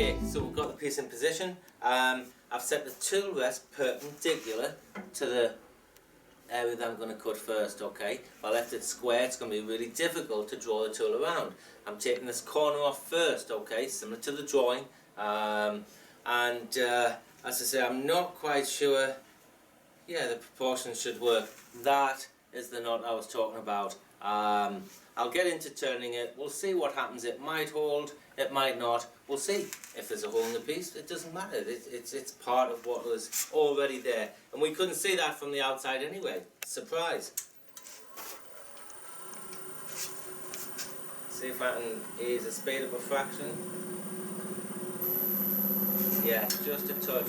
Okay, so we've got the piece in position. I've set the tool rest perpendicular to the area that I'm going to cut first, okay? If I left it square, it's going to be really difficult to draw the tool around. I'm taking this corner off first, okay, similar to the drawing. As I say, I'm not quite sure, yeah, the proportions should work. That is the knot I was talking about. I'll get into turning it, we'll see what happens. It might hold, it might not, we'll see. If there's a hole in the piece, it doesn't matter, it's part of what was already there. And we couldn't see that from the outside anyway. Surprise. See if I can ease the speed up a fraction. Yeah, just a touch.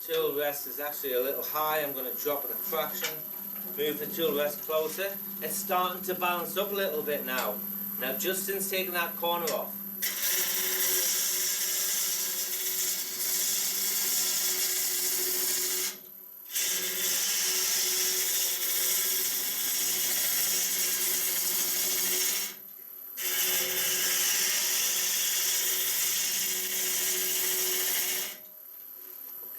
Tool rest is actually a little high. I'm going to drop it a fraction, move the tool rest closer. It's starting to balance up a little bit now. Now just since taking that corner off,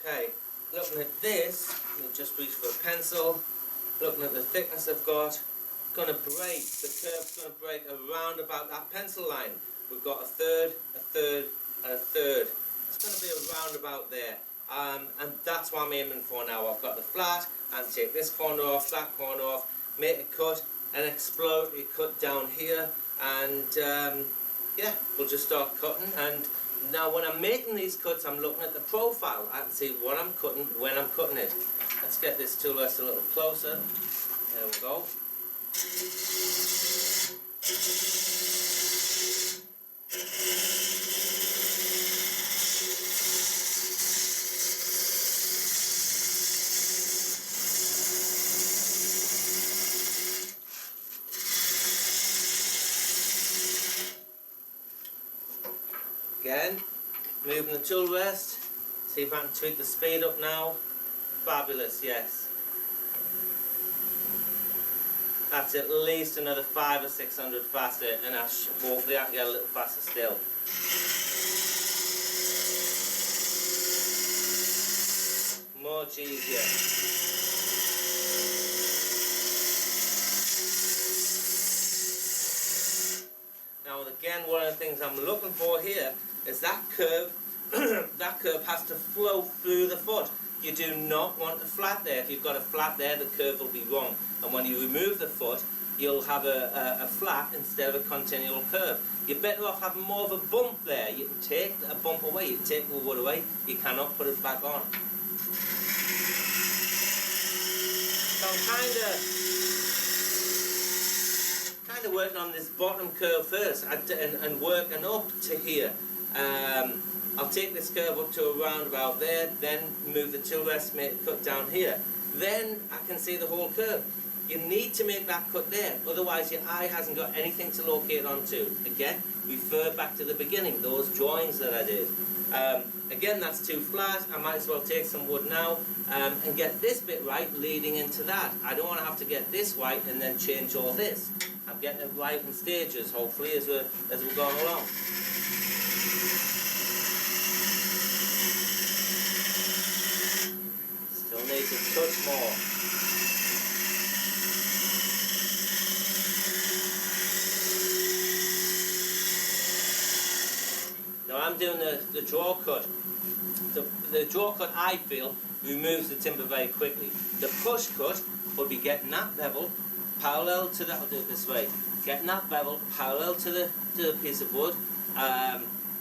okay, looking at this, let me just reach for a pencil, looking at the thickness I've got, going to break, the curve's going to break around about that pencil line. We've got a third, and a third. It's going to be around about there. And that's what I'm aiming for now. I've got the flat, and take this corner off, that corner off, make a cut, and explode, cut down here, and yeah, we'll just start cutting. And now when I'm making these cuts, I'm looking at the profile. I can see what I'm cutting, when I'm cutting it. Let's get this tool rest a little closer. There we go. Again, moving the tool rest, see if I can tweak the speed up now. Fabulous, yes. That's at least another 500 or 600 faster, and hopefully I can get a little faster still. Much easier. Now again, one of the things I'm looking for here is that curve. That curve has to flow through the foot. You do not want a flat there. If you've got a flat there, the curve will be wrong. And when you remove the foot, you'll have a flat instead of a continual curve. You're better off having more of a bump there. You can take a bump away, you can take the wood away, you cannot put it back on. So I'm kind of working on this bottom curve first and working up to here. I'll take this curve up to around about there, then move the tool rest, make a cut down here. Then I can see the whole curve. You need to make that cut there, otherwise your eye hasn't got anything to locate onto. Again, refer back to the beginning, those drawings that I did. Again, that's too flat. I might as well take some wood now and get this bit right leading into that. I don't want to have to get this right and then change all this. I'm getting it right in stages, hopefully, as we're going along. Still needs a touch more. Now I'm doing the draw cut. The draw cut, I feel, removes the timber very quickly. The push cut would be getting that bevel parallel to the, I'll do it this way, getting that bevel parallel to the piece of wood,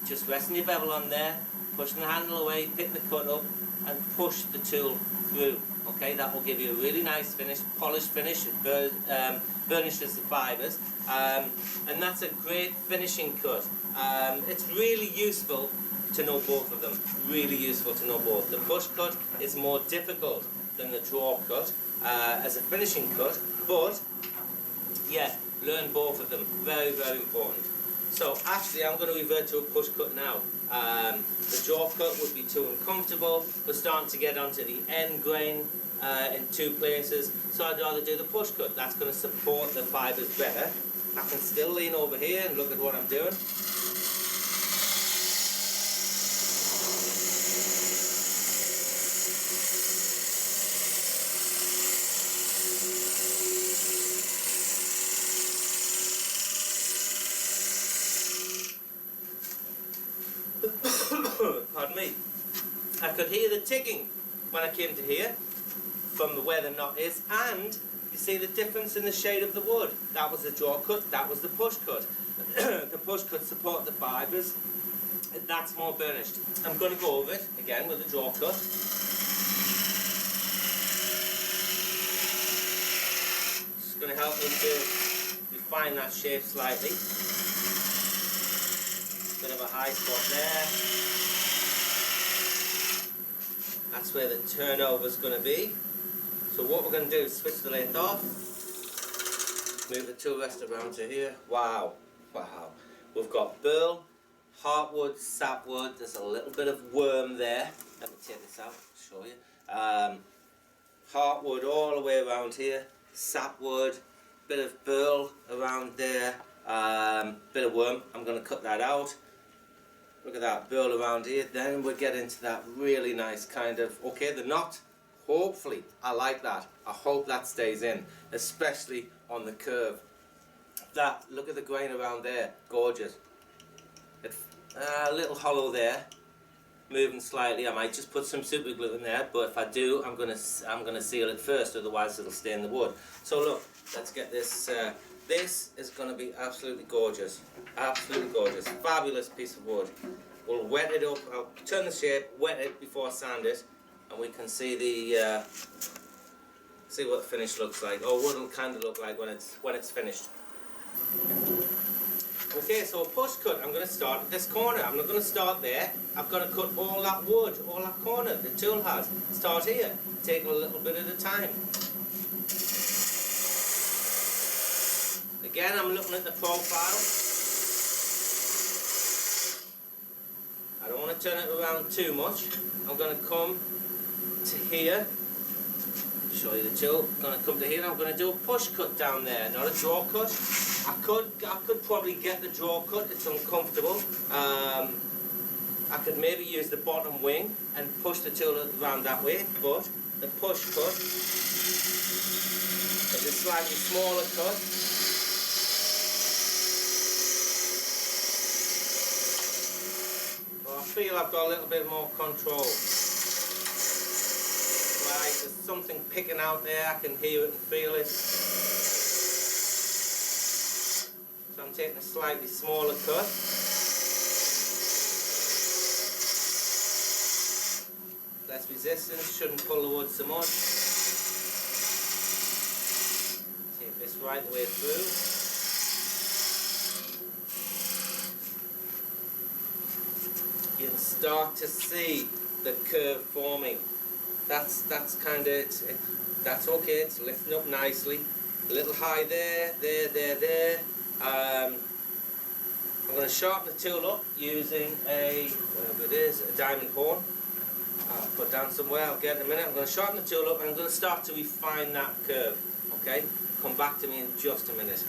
just resting your bevel on there, pushing the handle away, pick the cut up, and push the tool through. Okay, that will give you a really nice finish, polished finish. It burnishes the fibres, and that's a great finishing cut. It's really useful to know both of them. Really useful to know both. The push cut is more difficult than the draw cut as a finishing cut, but yeah, learn both of them. Very, very important. So actually I'm going to revert to a push cut now. The jaw cut would be too uncomfortable. We're starting to get onto the end grain in two places, so I'd rather do the push cut. That's going to support the fibres better. I can still lean over here and look at what I'm doing. Pardon me. I could hear the ticking when I came to here from where the knot is, and you see the difference in the shade of the wood. That was the jaw cut, that was the push cut. The push cut support the fibres, and that's more burnished. I'm going to go over it again with the jaw cut. It's going to help me to refine that shape slightly. Bit of a high spot there. That's where the turnover is going to be. So what we're going to do is switch the lathe off, move the tool rest around to here. Wow, wow. We've got burl, heartwood, sapwood. There's a little bit of worm there. Let me take this out, show you. Heartwood all the way around here, sapwood, bit of burl around there, bit of worm. I'm going to cut that out. Look at that burl around here. Then we'll get into that really nice kind of, okay, the knot. Hopefully, I like that. I hope that stays in, especially on the curve. That, look at the grain around there, gorgeous. A little hollow there, moving slightly. I might just put some super glue in there, but if I do, I'm gonna seal it first, otherwise it'll stay in the wood. So look, let's get this. This is going to be absolutely gorgeous, fabulous piece of wood. We'll wet it up. I'll turn the shape, wet it before I sand it, and we can see the see what the finish looks like, or what it'll kind of look like when it's finished. Okay, so a push cut. I'm going to start at this corner. I'm not going to start there. I've got to cut all that wood, all that corner the tool has. Start here. Take a little bit at a time. Again, I'm looking at the profile. I don't want to turn it around too much. I'm going to come to here. Show you the tool. I'm going to come to here. I'm going to do a push cut down there, not a draw cut. I could probably get the draw cut. It's uncomfortable. I could maybe use the bottom wing and push the tool around that way, but the push cut is a slightly smaller cut. I feel I've got a little bit more control. Right, there's something picking out there, I can hear it and feel it. So I'm taking a slightly smaller cut. Less resistance, shouldn't pull the wood so much. Take this right the way through. You can start to see the curve forming. That's kind of that's okay. It's lifting up nicely. A little high there. I'm going to sharpen the tool up using a diamond horn. I'll put down somewhere. I'll get it in a minute. I'm going to sharpen the tool up and I'm going to start to refine that curve. Okay. Come back to me in just a minute.